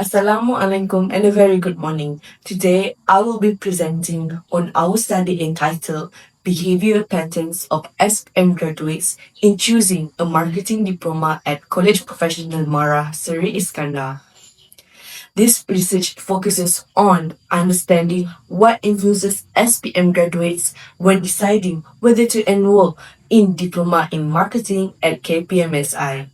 Assalamualaikum and a very good morning. Today, I will be presenting on our study entitled Behavioural Patterns of SPM Graduates in Choosing a Marketing Diploma at Kolej Profesional Seri Iskandar. This research focuses on understanding what influences SPM graduates when deciding whether to enroll in Diploma in Marketing at KPMSI.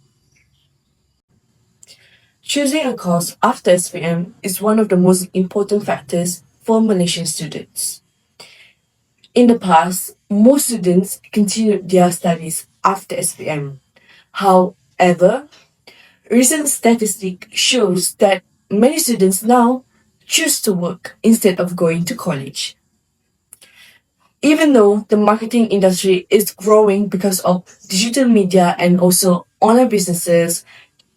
Choosing a course after SPM is one of the most important factors for Malaysian students. In the past, most students continued their studies after SPM. However, recent statistics shows that many students now choose to work instead of going to college. Even though the marketing industry is growing because of digital media and also online businesses,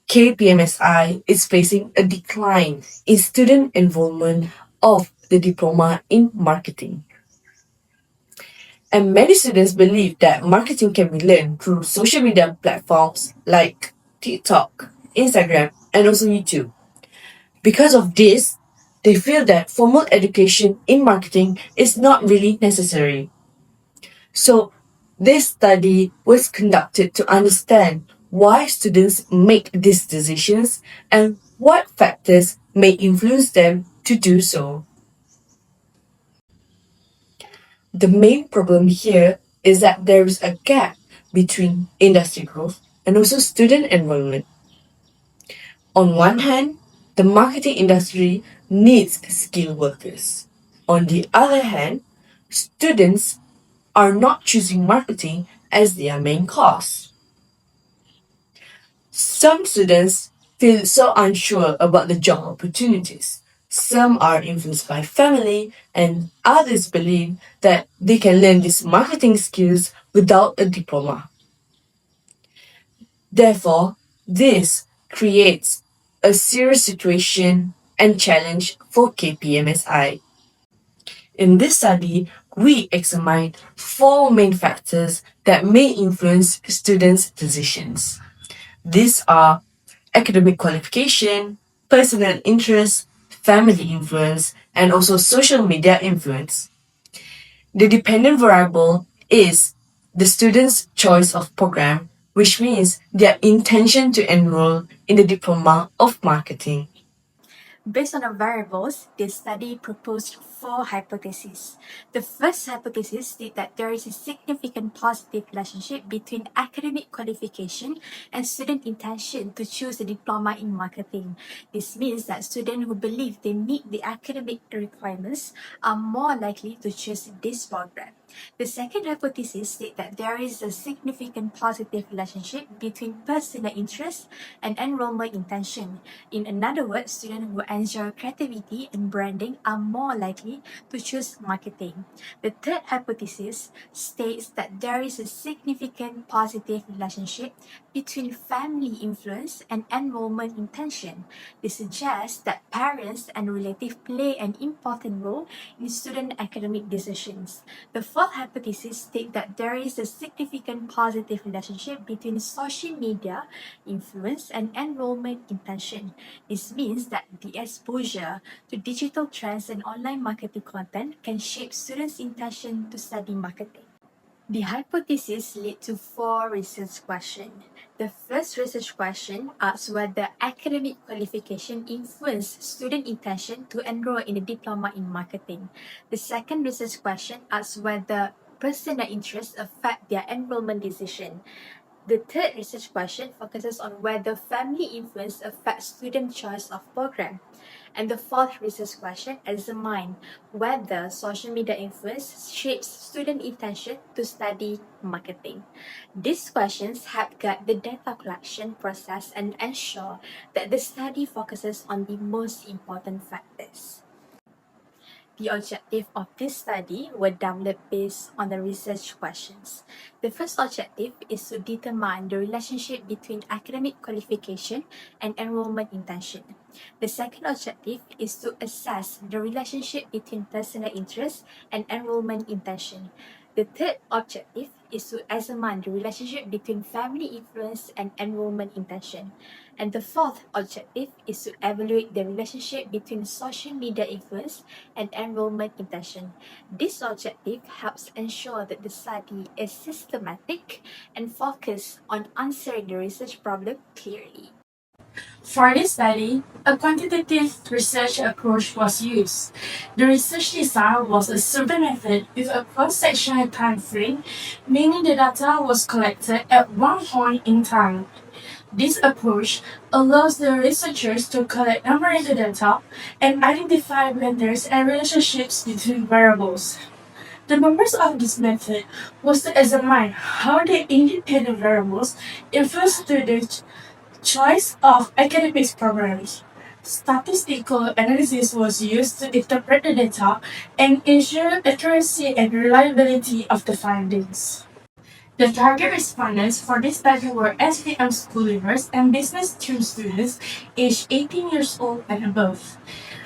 KPMSI is facing a decline in student enrollment of the diploma in marketing. And many students believe that marketing can be learned through social media platforms like TikTok, Instagram, and also YouTube. Because of this, they feel that formal education in marketing is not really necessary. So, this study was conducted to understand why students make these decisions and what factors may influence them to do so. The main problem here is that there is a gap between industry growth and also student enrollment. On one hand, the marketing industry needs skilled workers. On the other hand, students are not choosing marketing as their main course. Some students feel so unsure about the job opportunities. Some are influenced by family, and others believe that they can learn these marketing skills without a diploma. Therefore, this creates a serious situation and challenge for KPMSI. In this study, we examined four main factors that may influence students' decisions. These are academic qualification, personal interest, family influence, and also social media influence. The dependent variable is the student's choice of program, which means their intention to enroll in the diploma of marketing. Based on the variables, this study proposed four hypotheses. The first hypothesis states that there is a significant positive relationship between academic qualification and student intention to choose a diploma in marketing. This means that students who believe they meet the academic requirements are more likely to choose this program. The second hypothesis states that there is a significant positive relationship between personal interest and enrollment intention. In other words, students who enjoy creativity and branding are more likely to choose marketing. The third hypothesis states that there is a significant positive relationship between family influence and enrollment intention. This suggests that parents and relatives play an important role in student academic decisions. The fourth hypothesis states that there is a significant positive relationship between social media influence and enrollment intention. This means that the exposure to digital trends and online marketing content can shape students' intention to study marketing. The hypothesis led to four research questions. The first research question asks whether academic qualification influenced student intention to enroll in a diploma in marketing. The second research question asks whether personal interests affect their enrollment decision. The third research question focuses on whether family influence affects student choice of program. And the fourth research question examines whether social media influence shapes student intention to study marketing. These questions help guide the data collection process and ensure that the study focuses on the most important factors. The objective of this study were developed based on the research questions. The first objective is to determine the relationship between academic qualification and enrollment intention. The second objective is to assess the relationship between personal interest and enrollment intention. The third objective is to examine the relationship between family influence and enrollment intention. And the fourth objective is to evaluate the relationship between social media influence and enrollment intention. This objective helps ensure that the study is systematic and focused on answering the research problem clearly. For this study, a quantitative research approach was used. The research design was a survey method with a cross-sectional time frame, meaning the data was collected at one point in time. This approach allows the researchers to collect numerical data and identify patterns and relationships between variables. The purpose of this method was to examine how the independent variables influence students' choice of academic programs. Statistical analysis was used to interpret the data and ensure accuracy and reliability of the findings. The target respondents for this study were SPM school leavers and business students aged 18 years old and above.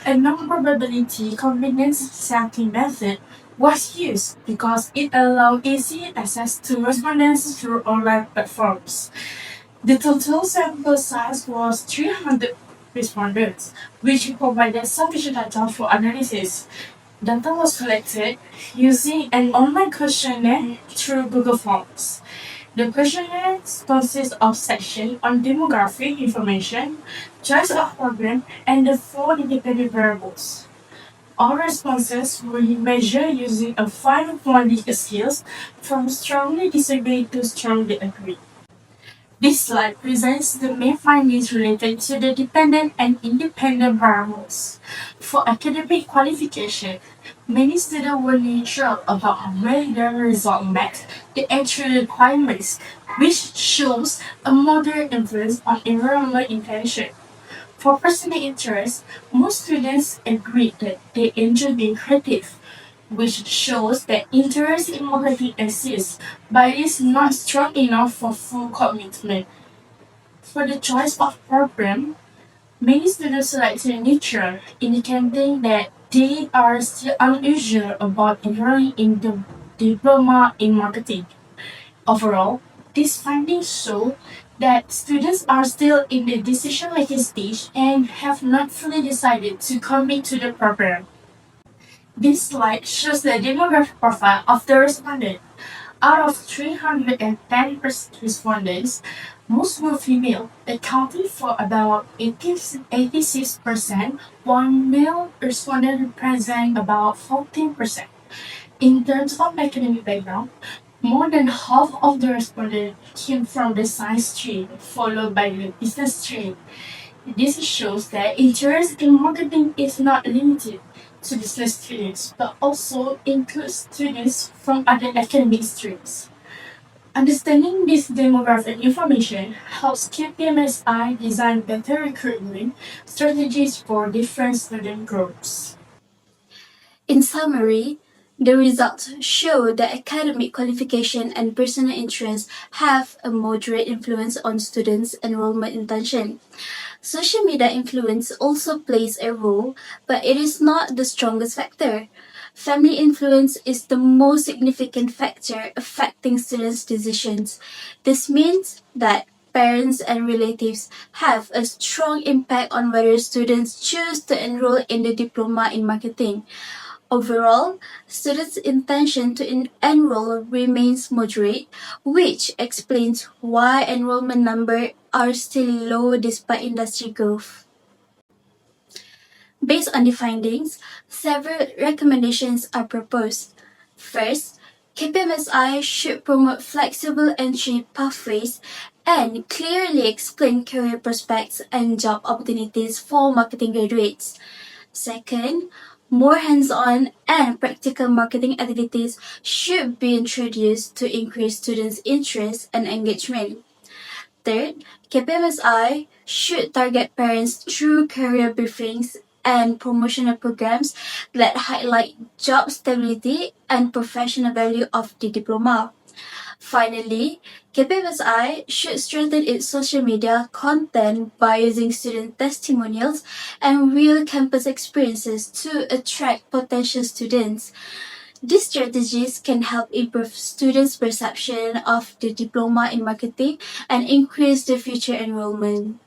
A non-probability confidence sampling method was used because it allowed easy access to respondents through online platforms. The total sample size was 300 respondents, which provided sufficient data for analysis. Data was collected using an online questionnaire through Google Forms. The questionnaire consists of sections on demographic information, choice of program, and the four independent variables. All responses were measured using a 5-point scale from strongly disagree to strongly agree. This slide presents the main findings related to the dependent and independent variables. For academic qualification, many students were neutral about whether their result met the entry requirements, which shows a moderate influence on enrollment intention. For personal interest, most students agreed that they enjoy being creative, which shows that interest in marketing exists, but is not strong enough for full commitment. For the choice of program, many students selected neutral, indicating that they are still unusual about enrolling in the diploma in marketing. Overall, these findings show that students are still in the decision-making stage and have not fully decided to commit to the program. This slide shows the demographic profile of the respondent. Out of 310 respondents, most were female, accounting for about 86%, while male respondents represent about 14%. In terms of academic background, more than half of the respondents came from the science stream, followed by the business stream. This shows that interest in marketing is not limited to business students, but also includes students from other academic streams. Understanding this demographic information helps KPMSI design better recruitment strategies for different student groups. In summary, the results show that academic qualification and personal interest have a moderate influence on students' enrollment intention. Social media influence also plays a role, but it is not the strongest factor. Family influence is the most significant factor affecting students' decisions. This means that parents and relatives have a strong impact on whether students choose to enroll in the diploma in marketing. Overall, students' intention to enroll remains moderate, which explains why enrollment numbers are still low despite industry growth. Based on the findings, several recommendations are proposed. First, KPMSI should promote flexible entry pathways and clearly explain career prospects and job opportunities for marketing graduates. Second, more hands-on and practical marketing activities should be introduced to increase students' interest and engagement. Third, KPMSI should target parents through career briefings and promotional programs that highlight job stability and professional value of the diploma. Finally, KPMSI should strengthen its social media content by using student testimonials and real campus experiences to attract potential students. These strategies can help improve students' perception of the diploma in marketing and increase the future enrollment.